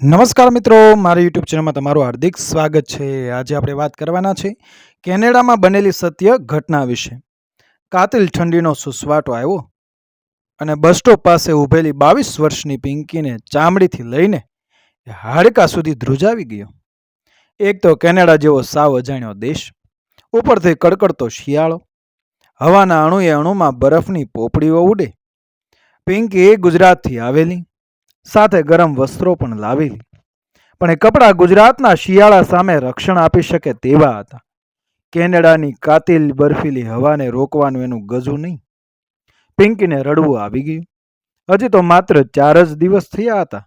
નમસ્કાર મિત્રો, મારી યુટ્યુબ ચેનલમાં તમારું હાર્દિક સ્વાગત છે. આજે આપણે વાત કરવાના છે કેનેડામાં બનેલી સત્ય ઘટના વિશે. કાતિલ ઠંડીનો સુસવાટો આવ્યો અને બસ સ્ટોપ પાસે ઊભેલી 22 વર્ષની પિંકીને ચામડીથી લઈને હાડકા સુધી ધ્રુજાવી ગયો. એક તો કેનેડા જેવો સાવ અજાણ્યો દેશ, ઉપરથી કડકડતો શિયાળો, હવાના અણુએ અણુમાં બરફની પોપડીઓ ઉડે. પિંકી ગુજરાતથી આવેલી, સાથે ગરમ વસ્ત્રો પણ લાવેલી, પણ એ કપડાં ગુજરાતના શિયાળા સામે રક્ષણ આપી શકે તેવા હતા. કેનેડાની કાતિલ બર્ફીલી હવાને રોકવાનું એનું ગજું નહીં. પિંકીને રડવું આવી ગયું. હજી તો માત્ર 4 જ દિવસ થયા હતા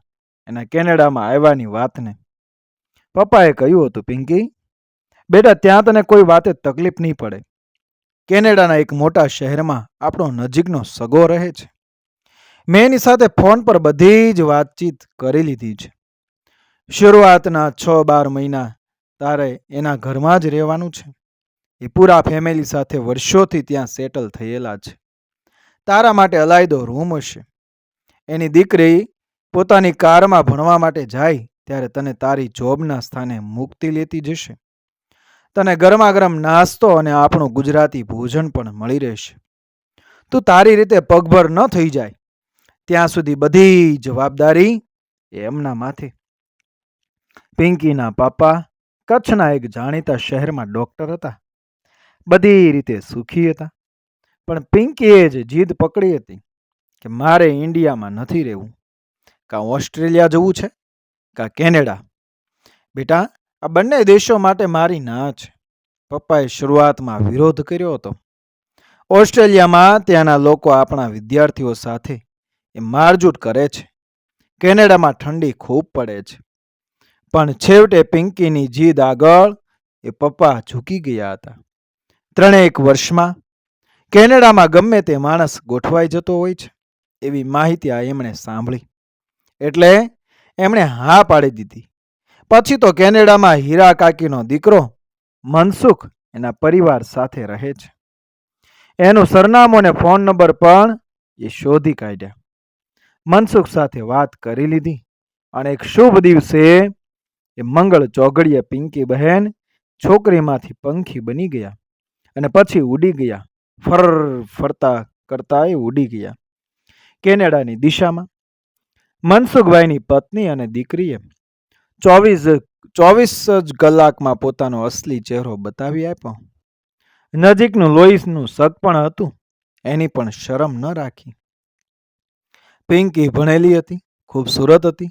એના કેનેડામાં આવ્યાની વાતને. પપ્પાએ કહ્યું હતું, પિંકી બેટા, ત્યાં તને કોઈ વાતે તકલીફ નહીં પડે. કેનેડાના એક મોટા શહેરમાં આપણો નજીકનો સગો રહે છે. મેં એની સાથે ફોન પર બધી જ વાતચીત કરી લીધી છે. શરૂઆતના 6-12 મહિના તારે એના ઘરમાં જ રહેવાનું છે. એ પૂરા ફેમિલી સાથે વર્ષોથી ત્યાં સેટલ થયેલા છે. તારા માટે અલાયદો રૂમ હશે. એની દીકરી પોતાની કારમાં ભણવા માટે જાય ત્યારે તને તારી જોબના સ્થાને મુક્તિ લેતી જશે. તને ગરમા ગરમ નાસ્તો અને આપણું ગુજરાતી ભોજન પણ મળી રહેશે. તું તારી રીતે પગભર ન થઈ જાય ત્યાં સુધી બધી જવાબદારી એમના માથે. પિંકીના પાપા કચ્છના એક જાણીતા શહેરમાં ડોક્ટર હતા. બધી રીતે સુખી હતા, પણ પિંકીએ જ જીદ પકડી હતી કે મારે ઇન્ડિયામાં નથી રહેવું. કાં ઓસ્ટ્રેલિયા જવું છે, કાં કેનેડા. બેટા, આ બંને દેશો માટે મારી ના છે. પપ્પાએ શરૂઆતમાં વિરોધ કર્યો હતો. ઓસ્ટ્રેલિયામાં ત્યાંના લોકો આપણા વિદ્યાર્થીઓ સાથે એ મારઝૂટ કરે છે. કેનેડામાં ઠંડી ખૂબ પડે છે. પણ છેવટે પિંકીની જીદ આગળ એ પપ્પા ઝૂકી ગયા હતા. 3 વર્ષમાં કેનેડામાં ગમે તે માણસ ગોઠવાઈ જતો હોય છે એવી માહિતી એમણે સાંભળી, એટલે એમણે હા પાડી દીધી. પછી તો કેનેડામાં હીરા કાકીનો દીકરો મનસુખ એના પરિવાર સાથે રહે છે. એનું સરનામું અને ફોન નંબર પણ એ શોધી કાઢ્યા. મનસુખ સાથે વાત કરી લીધી અને એક શુભ દિવસે એ મંગળ ચોઘડિયે પિંકી બહેન છોકરીમાંથી પંખી બની ગયા અને પછી ઉડી ગયા. ફરતા કરતા એ ઉડી ગયા કેનેડાની દિશામાં. મનસુખભાઈની પત્ની અને દીકરીએ 24 જ કલાકમાં પોતાનો અસલી ચહેરો બતાવી આપ્યો. નજીકનું લોહીનું સગ પણ હતું, એની પણ શરમ ન રાખી. પિંકી ભણેલી હતી, ખૂબસૂરત હતી,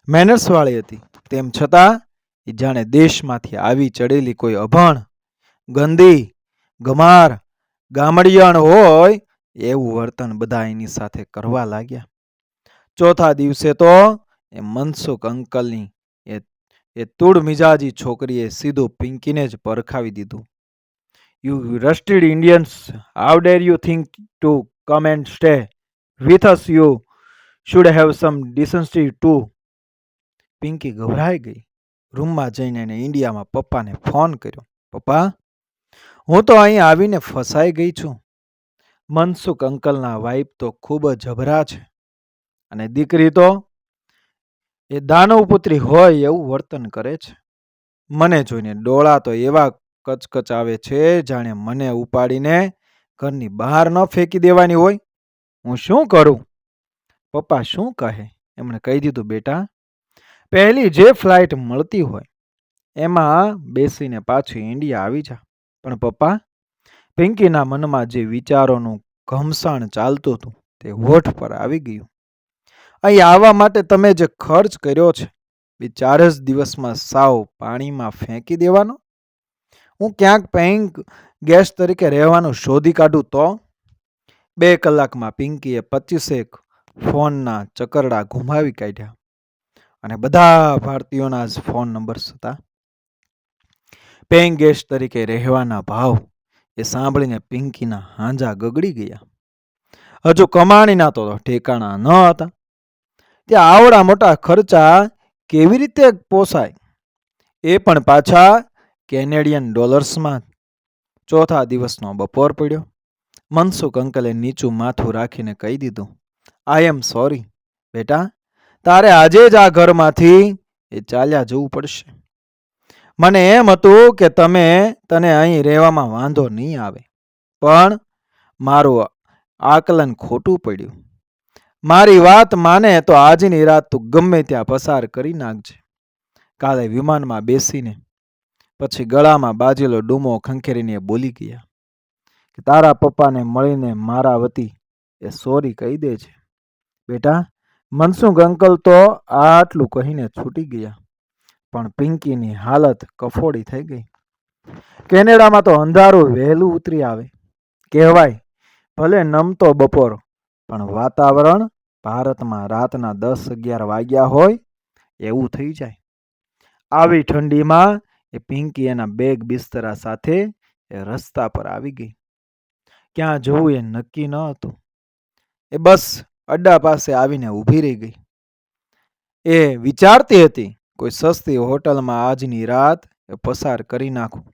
મેનર્સવાળી હતી, તેમ છતાં એ જાણે દેશમાંથી આવી ચડેલી કોઈ અભણ, ગંદી, ગમાર, ગામડિયાણ હોય એવું વર્તન બધા એની સાથે કરવા લાગ્યા. ચોથા દિવસે તો એ મનસુખ અંકલની એ તૂડ મિજાજી છોકરીએ સીધું પિંકીને જ પરખાવી દીધું. You rusted Indians, how dare you think to come and stay with us? You should have some decency too. Pinky ગભરાઈ ગઈ. રૂમમાં જઈને એને ઇન્ડિયામાં પપ્પાને ફોન કર્યો. પપ્પા, હું તો અહીં આવીને ફસાઈ ગઈ છું. મનસુખ અંકલના વાઇફ તો ખૂબ જબરા છે અને દીકરી તો એ દાનવ પુત્રી હોય એવું વર્તન કરે છે. મને જોઈને ડોળા તો એવા કચકચાવે છે જાણે મને ઉપાડીને ઘરની બહાર ન ફેંકી દેવાની હોય. હું શું કરું? પપ્પા શું કહે? એમણે કહી દીધું, બેટા, પહેલી જે ફ્લાઇટ મળતી હોય એમાં બેસીને પાછી ઇન્ડિયા આવી જા. પણ પપ્પા, પિંકીના મનમાં જે વિચારોનું ઘમસાણ ચાલતું હતું તે હોઠ પર આવી ગયું. અહીં આવવા માટે તમે જે ખર્ચ કર્યો છે એ 4 જ દિવસમાં સાવ પાણીમાં ફેંકી દેવાનો. હું ક્યાંક પેઇંગ ગેસ્ટ તરીકે રહેવાનું શોધી કાઢું તો? 2 કલાકમાં પિંકીએ 25 ફોનના ચકરડા ઘુમાવી કાઢ્યા અને બધા ભારતીયોના જ ફોન નંબર્સ હતા. પેઇંગ ગેસ્ટ તરીકે રહેવાના ભાવ એ સાંભળીને પિંકીના હાંજા ગગડી ગયા. હજુ કમાણીના તો ઠેકાણા ન હતા. ત્યાં આવડા મોટા ખર્ચા કેવી રીતે પોસાય? એ પણ પાછા કેનેડિયન ડોલર્સમાં. ચોથા દિવસનો બપોર પડ્યો. મનસુખ અંકલે નીચું માથું રાખીને કહી દીધું, આઈ એમ સોરી બેટા, તારે આજે જ આ ઘરમાંથી એ ચાલ્યા જવું પડશે. મને એમ હતું કે તને અહીં રહેવામાં વાંધો નહીં આવે, પણ મારું આકલન ખોટું પડ્યું. મારી વાત માને તો આજની રાત તું ગમે ત્યાં પસાર કરી નાખજે. કાલે વિમાનમાં બેસીને પછી ગળામાં બાજેલો ડૂમો ખંખેરીને બોલી ગયા કે તારા પપ્પાને મળીને મારા વતી એ સોરી કહી દે છે. બેટા, મનસુખ અંકલ તો આટલું કહીને છૂટી ગયા, પણ પિંકીની હાલત કફોડી થઈ ગઈ. કેનેડામાં તો અંધારું વહેલું ઉતરી આવે. કહેવાય ભલે નમતો બપોર, પણ વાતાવરણ ભારતમાં રાતના 10-11 વાગ્યા હોય એવું થઈ જાય. આવી ઠંડીમાં એ પિંકી એના બેગ બિસ્તરા સાથે એ રસ્તા પર આવી ગઈ. ક્યાં જવું એ નક્કી ન હતું. એ બસ અડ્ડા પાસે આવીને ઊભી રહી ગઈ. એ વિચારતી હતી કોઈ સસ્તી હોટલમાં આજની રાત એ પસાર કરી નાખું,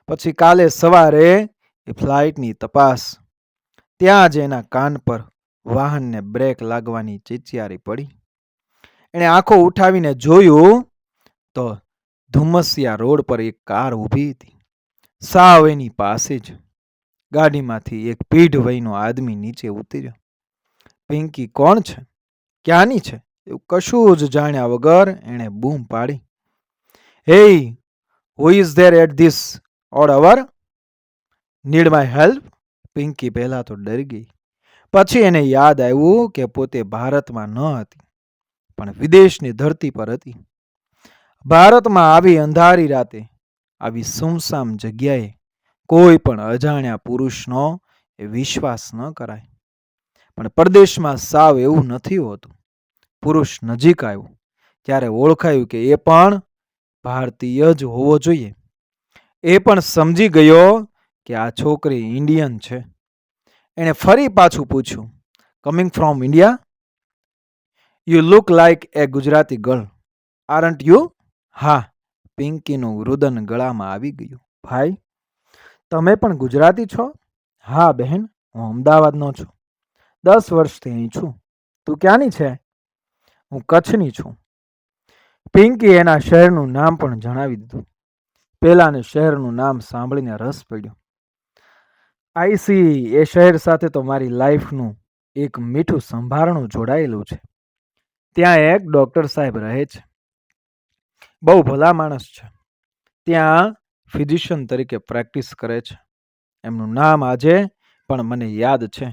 પછી કાલે સવારે એ ફ્લાઇટની તપાસ. ત્યાં જ એના કાન પર વાહનને બ્રેક લાગવાની ચીચિયારી પડી. એણે આંખો ઉઠાવીને જોયું તો ધુમ્મસિયા રોડ પર એક કાર ઊભી હતી. સાવ એની પાસે જ. ગાડીમાંથી એક પીઢ વયનો આદમી નીચે ઉતર્યો. પિંકી કોણ છે, ક્યાંની છે, એવું કશું જ જાણ્યા વગર એણે બૂમ પાડી, hey, who is there at this odd hour? Need my help? Pinky પહેલા તો ડરી ગઈ. પછી એને યાદ આવ્યું કે પોતે ભારતમાં ન હતી, પણ વિદેશની ધરતી પર હતી. ભારતમાં આવી અંધારી રાતે, આવી સુમસામ જગ્યાએ કોઈ પણ અજાણ્યા પુરુષનો એ વિશ્વાસ ન કરાય. પણ પરદેશમાં સાવ એવું નથી હોતું. પુરુષ નજીક આવ્યો ત્યારે ઓળખાયું કે એ પણ ભારતીય જ હોવો જોઈએ. એ પણ સમજી ગયો કે આ છોકરી ઇન્ડિયન છે. એણે ફરી પાછું પૂછ્યું, coming from India? You look like A Gujarati girl, aren't you? હા, પિંકીનું રુદન ગળામાં આવી ગયું. ભાઈ, તમે પણ ગુજરાતી છો? હા બહેન, હું અમદાવાદનો છું. 10 વર્ષથી અહીં છું. તું ક્યાંની છે? હું કચ્છની છું. પિંકી એના શહેરનું નામ પણ જણાવી દીધું. પેલાને શહેરનું નામ સાંભળીને રસ પડ્યો. આઈ સી, એ શહેર સાથે તો મારી લાઈફનું એક મીઠું સંભારણું જોડાયેલું છે. ત્યાં એક ડૉક્ટર સાહેબ રહે છે. બહુ ભલા માણસ છે. ત્યાં ફિઝિશિયન તરીકે પ્રેક્ટિસ કરે છે. એમનું નામ આજે પણ મને યાદ છે.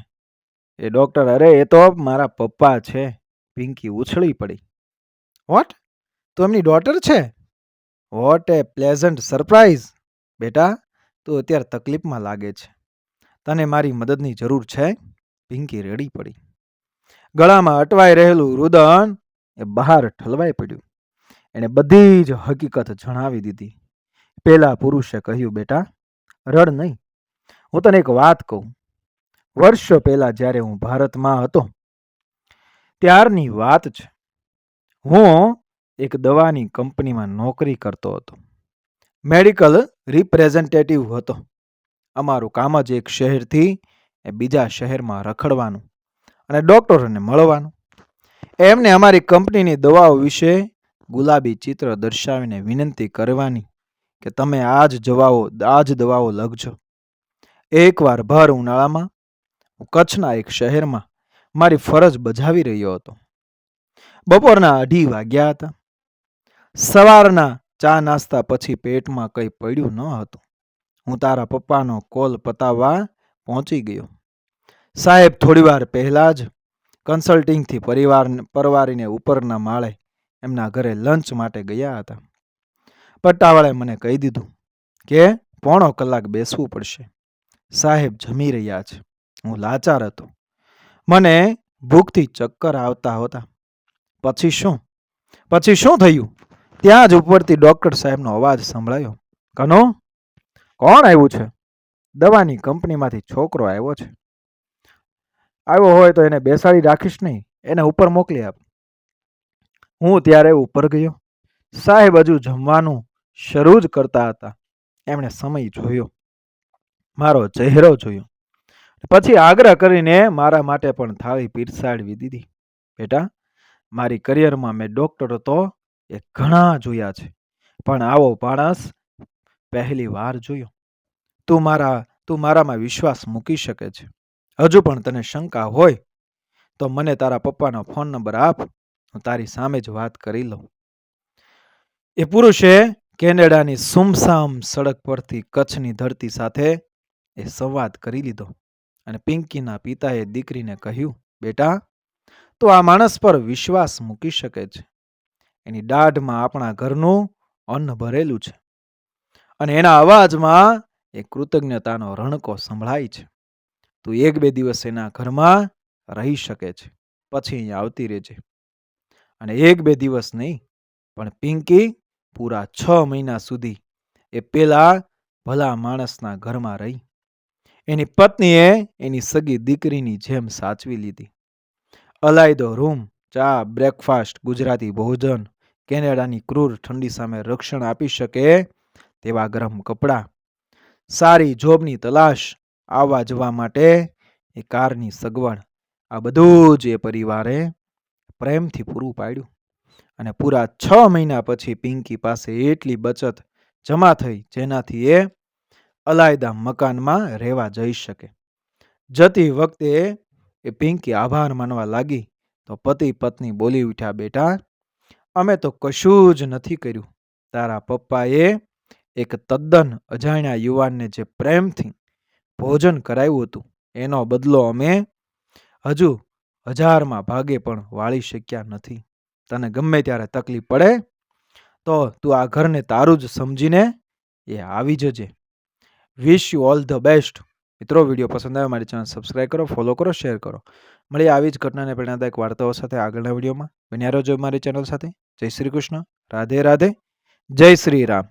એ ડૉક્ટર, અરે એ તો મારા પપ્પા છે. પિંકી ઉછળી પડી. વોટ? તો એમની ડોટર છે? વોટ એ પ્લેઝન્ટ સરપ્રાઇઝ. બેટા, તું અત્યારે તકલીફમાં લાગે છે. તને મારી મદદની જરૂર છે? પિંકી રડી પડી. ગળામાં અટવાઈ રહેલું રુદન એ બહાર ઠલવાઈ પડ્યું. એણે બધી જ હકીકત જણાવી દીધી. પેલા પુરુષે કહ્યું, બેટા રડ નહીં, હું તને એક વાત કહું. વર્ષો પહેલા જ્યારે હું ભારતમાં હતો ત્યારની વાત છે. હું એક દવાની કંપનીમાં નોકરી કરતો હતો. મેડિકલ રિપ્રેઝેન્ટેટિવ હતો. અમારું કામ જ એક શહેરથી બીજા શહેરમાં રખડવાનું અને ડૉક્ટરોને મળવાનું. એમને અમારી કંપનીની દવાઓ વિશે ગુલાબી ચિત્ર દર્શાવીને વિનંતી કરવાની કે તમે આ જ દવાઓ લખજો. એકવાર ભર ઉનાળામાં હું કચ્છના એક શહેરમાં મારી ફરજ બજાવી રહ્યો હતો. બપોરના 2:30 વાગ્યા હતા. સવારના ચા નાસ્તા પછી પેટમાં કંઈ પડ્યું ન હતું. હું તારા પપ્પાનો કોલ પતાવવા પહોંચી ગયો. સાહેબ થોડીવાર પહેલાં જ કન્સલ્ટિંગથી પરવારીને ઉપરના માળે એમના ઘરે લંચ માટે ગયા હતા. પટ્ટાવાળાએ મને કહી દીધું કે 1.25 કલાક બેસવું પડશે. સાહેબ જમી રહ્યા છે. હું લાચાર હતો. મને ભૂખથી ચક્કર આવતા હતા. પછી શું થયું? ત્યાં જ ઉપરથી ડૉક્ટર સાહેબનો અવાજ સંભળાયો. કનો, કોણ આવ્યું છે? દવાની કંપનીમાંથી છોકરો આવ્યો છે. આવ્યો હોય તો એને બેસાડી રાખીશ નહીં, એને ઉપર મોકલી આપ. હું ત્યારે ઉપર ગયો. સાહેબ હજુ જમવાનું શરૂ જ કરતા હતા. એમણે સમય જોયો, મારો ચહેરો જોયો, પછી આગ્રહ કરીને મારા માટે પણ થાળી પીરસાડવી દીધી. બેટા, મારી કરિયરમાં મેં ડૉક્ટર હતો એ ઘણા જોયા છે, પણ આવો માણસ પહેલી વાર જોયો. તું મારામાં વિશ્વાસ મૂકી શકે છે. હજુ પણ તને શંકા હોય તો મને તારા પપ્પાનો ફોન નંબર આપ, હું તારી સામે જ વાત કરી લઉં. એ પુરુષે કેનેડાની સુમસામ સડક પરથી કચ્છની ધરતી સાથે એ સંવાદ કરી લીધો અને પિંકીના પિતાએ દીકરીને કહ્યું, બેટા, તો આ માણસ પર વિશ્વાસ મૂકી શકે છે. એની દાઢમાં આપણા ઘરનું અન્ન ભરેલું છે અને એના અવાજમાં એ કૃતજ્ઞતાનો રણકો સંભળાય છે. તું 1-2 દિવસ એના ઘરમાં રહી શકે છે, પછી અહીંયા આવતી રહેજે. અને 1-2 દિવસ નહીં, પણ પિંકી પૂરા 6 મહિના સુધી એ પેલા ભલા માણસના ઘરમાં રહી. એની પત્નીએ એની સગી દીકરીની જેમ સાચવી લીધી. અલાયદો રૂમ, ચા, બ્રેકફાસ્ટ, ગુજરાતી ભોજન, કેનેડાની ક્રૂર ઠંડી સામે રક્ષણ આપી શકે તેવા ગરમ કપડાં, સારી જોબની તલાશ, આવવા જવા માટે એ કારની સગવડ, આ બધું જ એ પરિવારે પ્રેમથી પૂરું પાડ્યું. અને પૂરા 6 મહિના પછી પિંકી પાસે એટલી બચત જમા થઈ જેનાથી એ અલાયદા મકાનમાં રહેવા જઈ શકે. જતી વખતે એ પિંકી આભાર માનવા લાગી તો પતિ પત્ની બોલી ઉઠ્યા, બેટા, અમે તો કશું જ નથી કર્યું. તારા પપ્પાએ એક તદ્દન અજાણ્યા યુવાનને જે પ્રેમથી ભોજન કરાવ્યું હતું એનો બદલો અમે હજુ 1000માં ભાગે પણ વાળી શક્યા નથી. તને ગમે ત્યારે તકલીફ પડે તો તું આ ઘરને તારું જ સમજીને એ આવી જજે. Wish you all the best. મિત્રો, વિડીયો પસંદ આવે મારી ચેનલ સબસ્ક્રાઈબ કરો, ફોલો કરો, શેર કરો. મળીએ આવી જ ઘટનાને પ્રેરણાદાયક વાર્તાઓ સાથે આગળના વિડીયોમાં. બન્યા રહેજો મારી ચેનલ સાથે. જય શ્રી કૃષ્ણ. રાધે રાધે. જય શ્રી રામ.